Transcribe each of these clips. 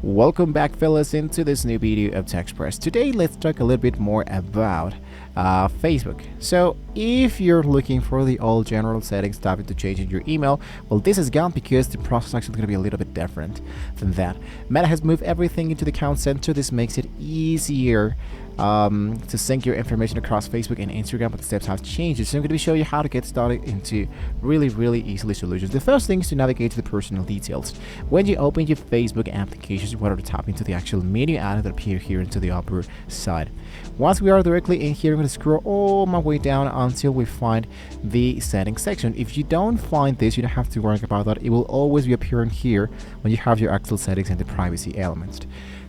Welcome back, fellas, into this new video of TechSpress. Today let's talk a little bit more about Facebook. So if you're looking for the all general settings topic to change in your email, well, this is gone because the process is actually going to be a little bit different than that. Meta has moved everything into the account center. This makes it easier to sync your information across Facebook and Instagram, but the steps have changed. So I'm going to be showing you how to get started into really easily solutions. The first thing is to navigate to the personal details. When you open your Facebook applications, you want to tap into the actual menu item that appear here into the upper side. Once we are directly in here, I'm going to scroll all my way down until we find the settings section. If you don't find this, you don't have to worry about that. It will always be appearing here when you have your actual settings and the privacy elements.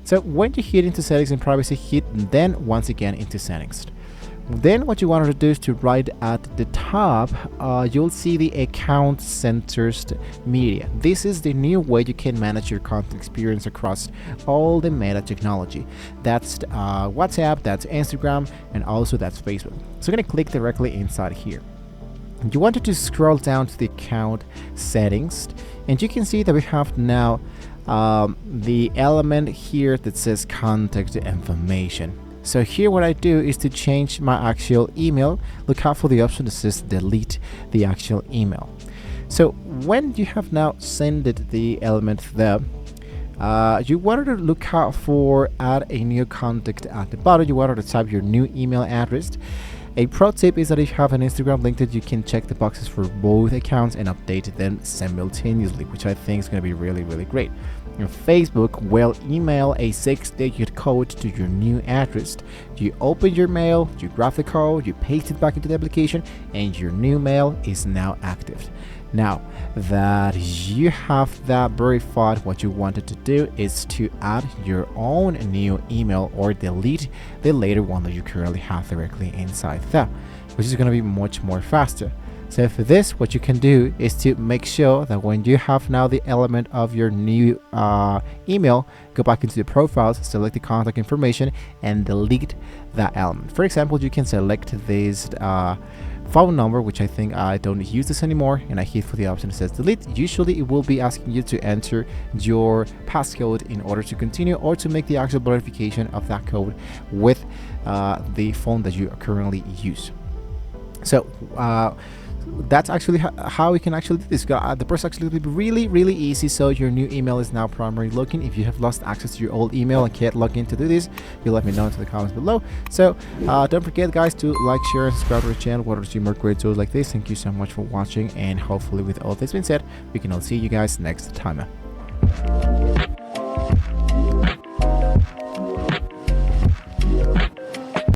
So when you hit into settings and privacy, hit then once again into settings. Then what you want to do is to right at the top, you'll see the account centers media. This is the new way you can manage your content experience across all the Meta technology. That's WhatsApp, that's Instagram, and also that's Facebook. So I'm going to click directly inside here. You wanted to scroll down to the account settings, and you can see that we have now the element here that says contact information. So here what I do is to change my actual email. Look out for the option that says delete the actual email. So when you have now sent the element there, you wanted to look out for add a new contact at the bottom. You wanted to type your new email address. A pro tip is that if you have an Instagram linked, you can check the boxes for both accounts and update them simultaneously, which I think is going to be really great. Your Facebook will email a 6-digit code to your new address. You open your mail, you grab the code, you paste it back into the application, and your new mail is now active. Now that you have that verified, what you wanted to do is to add your own new email or delete the later one that you currently have directly inside that, which is going to be much more faster. So for this, what you can do is to make sure that when you have now the element of your new email, go back into the profiles, select the contact information, and delete that element. For example, you can select this phone number, which I think I don't use this anymore, and I hit for the option that says delete. Usually it will be asking you to enter your passcode in order to continue or to make the actual verification of that code with the phone that you currently use. So that's actually how we can actually do this. The process actually will be really easy. So your new email is now primary login. If you have lost access to your old email and can't log in to do this, you let me know in the comments below. So don't forget, guys, to like, share, and subscribe to the channel. Want to see more great tools like this. Thank you so much for watching, and hopefully with all this being said, we can all see you guys next time.